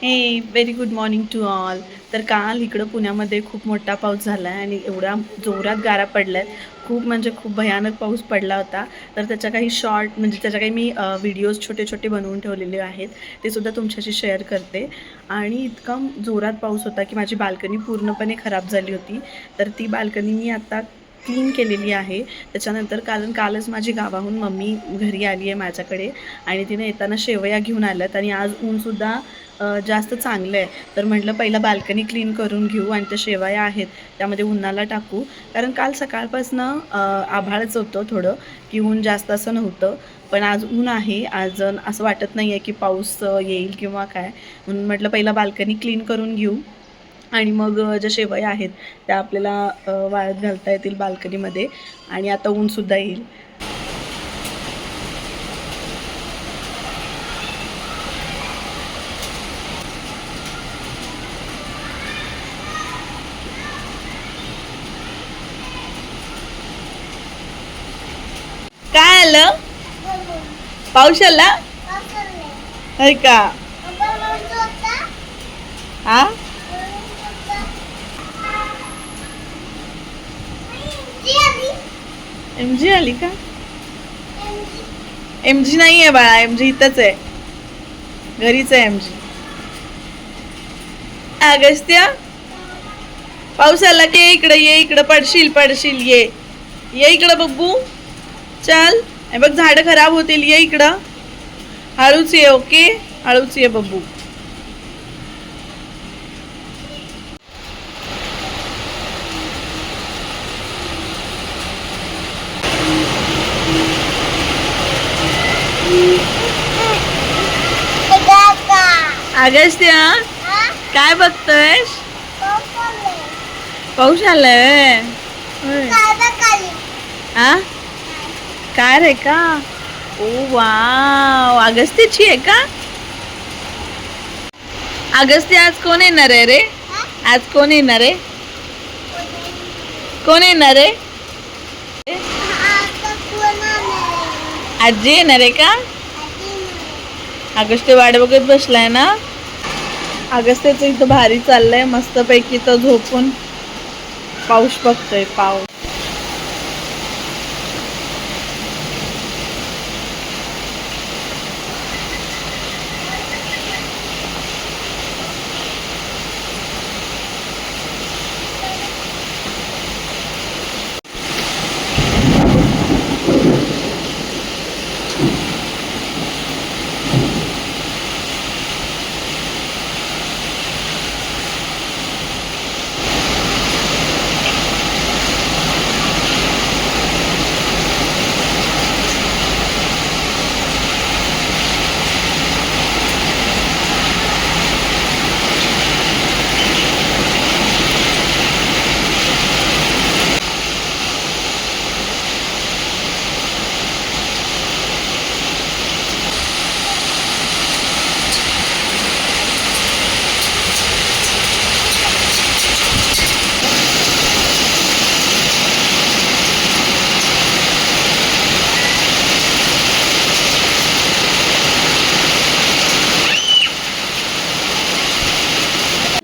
हे very good morning to all. तर काल इकडं पुण्यामध्ये खूप मोठा पाऊस झाला आहे आणि एवढ्या जोरात गारा पडल्या आहेत. खूप म्हणजे खूप भयानक पाऊस पडला होता. तर त्याच्या काही शॉर्ट म्हणजे त्याच्या काही मी व्हिडिओज छोटे छोटे बनवून ठेवलेले आहेत. ते सुद्धा तुमच्याशी शेअर करते. आणि इतका जोरात पाऊस होता की माझी बाल्कनी पूर्णपणे खराब झाली होती. तर ती बाल्कनी मी आता क्लीन केलेली आहे. त्याच्यानंतर कालच माझी गावाहून मम्मी घरी आली आहे माझ्याकडे आणि तिने येताना शेवया घेऊन आल्यात आणि आज ऊनसुद्धा जास्त चांगलं आहे. तर म्हटलं पहिला बाल्कनी क्लीन करून घेऊ आणि त्या शेवया आहेत त्यामध्ये उन्हाला टाकू. कारण काल सकाळपासनं आभाळच होतं थोडं, की ऊन जास्त असं नव्हतं. पण आज ऊन आहे. आज असं वाटत नाही आहे की पाऊस येईल किंवा काय. म्हणून म्हटलं पहिला बाल्कनी क्लीन करून घेऊ आणि मग ज्या शेवया आहेत त्या आपल्याला वाळत घालता येतील बाल्कनीमध्ये आणि आता ऊनसुद्धा येईल. काय आलं? पाऊस आला? आहे का? हा? एम जी आली का? एम जी नाही आहे बाळा, एम जी इथंच आहे, घरीच आहे एम जी. अगस्त्या, पाऊस आला की ये इकडं पडशील पडशील, ये इकडं बब्बू. चल, हे बघ झाडं खराब होतील, ये इकडं. हळूच ये, ओके, हळूच ये बब्बू. अगस्त्या, काय बघतोयस? पाऊस आलाय. हा, कार आहे का? ओ वाव, अगस्त्याची आहे का? अगस्त्या, आज कोण येणार आहे रे? आज कोण येणार आहे? कोण येणार आहे? आजी येणार आहे का? अगस्त्य वाट बघत बसलाय ना. अगस्त्याचं इथं भारी चाललंय, मस्तपैकी तो झोपून पाऊस बघतोय. पाऊस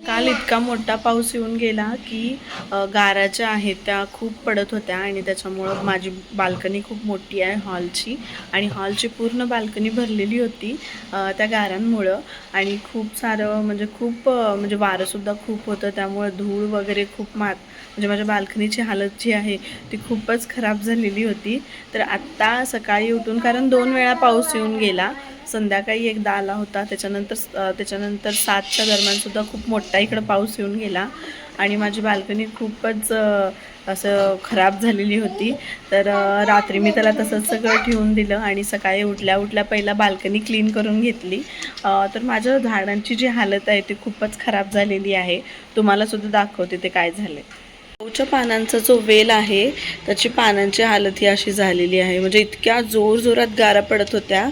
काल इतका मोठा पाऊस येऊन गेला की गारा ज्या आहेत त्या खूप पडत होत्या आणि त्याच्यामुळं माझी बाल्कनी खूप मोठी आहे हॉलची आणि हॉलची पूर्ण बाल्कनी भरलेली होती त्या गारांमुळं. आणि खूप सारं म्हणजे खूप म्हणजे वारंसुद्धा खूप होतं, त्यामुळं धूळ वगैरे खूप म्हणजे माझ्या बाल्कनीची हालत जी आहे ती खूपच खराब झालेली होती. तर आत्ता सकाळी उठून, कारण 2 वेळा पाऊस येऊन गेला, संध्याकाळी एकदा आला होता, त्याच्यानंतर 7च्या दरम्यानसुद्धा खूप मोठा इकडं पाऊस येऊन गेला आणि माझी बाल्कनी खूपच असं खराब झालेली होती. तर रात्री मी त्याला तसंच सगळं ठेवून दिलं आणि सकाळी उठल्या पहिला बाल्कनी क्लीन करून घेतली. तर माझ्या झाडांची जी हालत आहे ती खूपच खराब झालेली आहे. तुम्हालासुद्धा दाखवते ते काय झाले. शोच्या पानांचा जो वेल आहे त्याची पानांची हालत ही अशी झालेली आहे, म्हणजे इतक्या जोरात गारा पडत होत्या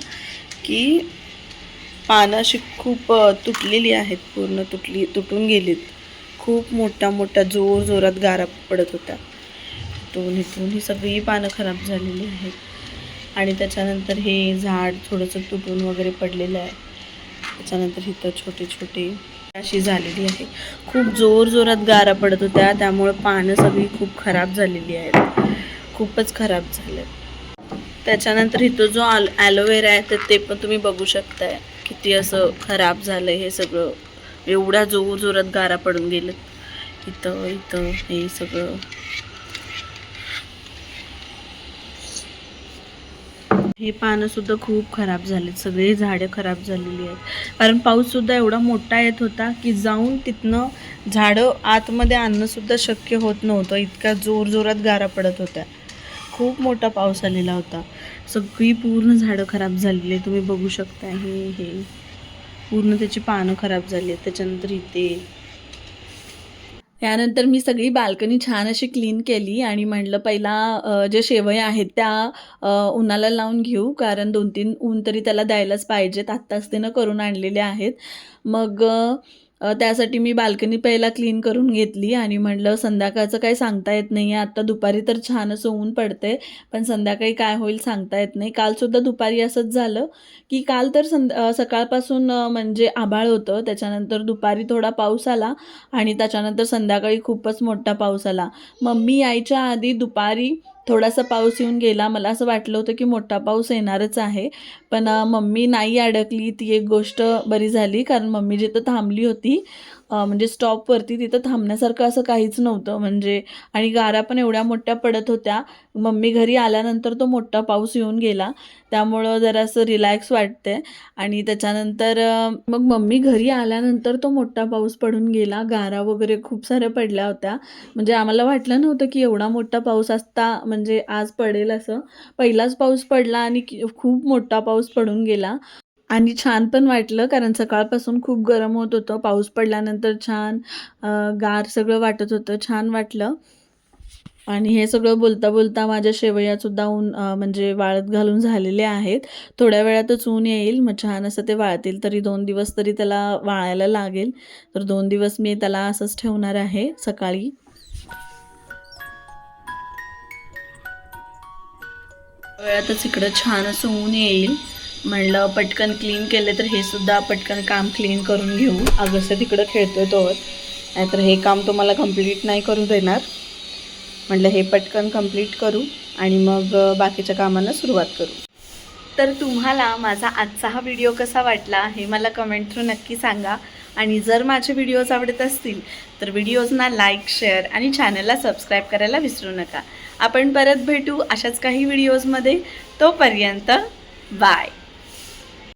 की पानं अशी खूप तुटलेली आहेत, पूर्ण तुटून गेलीत. खूप मोठ्या जोरात गारा पडत होत्या. इथून ही सगळी पानं खराब झालेली आहेत आणि त्याच्यानंतर हे झाड थोडंसं तुटून वगैरे पडलेलं आहे. त्याच्यानंतर इथं छोटे छोटे अशी झालेली आहे. खूप जोरात गारा पडत होत्या, त्यामुळे पानं सगळी खूप खराब झालेली आहेत, खूपच खराब झाले. त्याच्यानंतर इथं जो ॲलोवेरा आहे तर ते पण तुम्ही बघू शकताय किती असं खराब झालं हे सगळं. एवढ्या जोरात गारा पडून गेलेत. इथं हे सगळं. हे पानं सुद्धा खूप खराब झालेत, सगळे झाडं खराब झालेली आहेत. कारण पाऊस सुद्धा एवढा मोठा येत होता की जाऊन तिथनं झाडं आतमध्ये आणणं सुद्धा शक्य होत नव्हतं, इतका जोरात गारा पडत होत्या. खूप मोठा पाऊस आलेला होता. सगळी पूर्ण झाडं खराब झालेली आहे, तुम्ही बघू शकता. हे पूर्ण त्याची पानं खराब झाली आहेत. त्याच्यानंतर इथे त्यानंतर मी सगळी बाल्कनी छान अशी क्लीन केली आणि म्हटलं पहिला जे शेवया आहेत त्या उन्हाला लावून घेऊ, कारण 2-3 ऊन तरी त्याला द्यायलाच पाहिजेत. आत्ताच त्यानं करून आणलेले आहेत. मग त्यासाठी मी बाल्कनी पहिला क्लीन करून घेतली आणि म्हटलं संध्याकाळचं काही सांगता येत नाही आहे. आत्ता दुपारी तर छान असं ऊन पडतंय, पण संध्याकाळी काय होईल सांगता येत नाही. कालसुद्धा दुपारी असंच झालं की काल तर सकाळपासून म्हणजे आभाळ होतं, त्याच्यानंतर दुपारी थोडा पाऊस आला आणि त्याच्यानंतर संध्याकाळी खूपच मोठा पाऊस आला. मम्मी यायच्या आधी दुपारी थोडासा पाऊस येऊन गेला. मला असं वाटलं होतं की मोठा पाऊस येणारच आहे, पण मम्मी नाही अडकली. ती एक गोष्ट बरी झाली, कारण मम्मी जिथं थांबली होती म्हणजे स्टॉपवरती, तिथं थांबण्यासारखं असं काहीच नव्हतं म्हणजे. आणि गारा पण एवढ्या मोठ्या पडत होत्या. मम्मी घरी आल्यानंतर तो मोठा पाऊस येऊन गेला, त्यामुळं जरासं रिलॅक्स वाटते. आणि त्याच्यानंतर मग मम्मी घरी आल्यानंतर तो मोठा पाऊस पडून गेला. गारा वगैरे खूप साऱ्या पडल्या होत्या. म्हणजे आम्हाला वाटलं नव्हतं की एवढा मोठा पाऊस असता म्हणजे आज पडेल असं. पहिलाच पाऊस पडला आणि खूप मोठा पाऊस पडून गेला. आणि छान पण वाटलं, कारण सकाळपासून खूप गरम होत होतं. पाऊस पडल्यानंतर छान गार सगळं वाटत होतं, छान वाटलं. आणि हे सगळं बोलता माझ्या शेवयासुद्धा म्हणजे वाळत घालून झालेले आहेत. थोड्या वेळातच ऊन येईल, मग छान असं ते वाळतील. तरी 2 दिवस तरी त्याला वाळायला लागेल. तर 2 दिवस मी त्याला असंच ठेवणार आहे. सकाळी वेळातच इकडं छान असं ऊन येईल. म्हणलं पटकन क्लीन केले तर हे सुद्धा पटकन काम क्लीन करून घेऊ. अगस्त तिकडं खेळतोय तोवर, नाहीतर हे काम तुम्हाला कंप्लीट नाही करू देणार. म्हटलं हे पटकन कंप्लीट करू आणि मग बाकीच्या कामांना सुरुवात करू. तर तुम्हाला माझा आजचा हा व्हिडिओ कसा वाटला हे मला कमेंट थ्रू नक्की सांगा. आणि जर माझे व्हिडिओज आवडत असतील तर व्हिडिओजना लाईक, शेअर आणि चॅनलला सबस्क्राईब करायला विसरू नका. आपण परत भेटू अशाच काही व्हिडिओजमध्ये. तोपर्यंत बाय.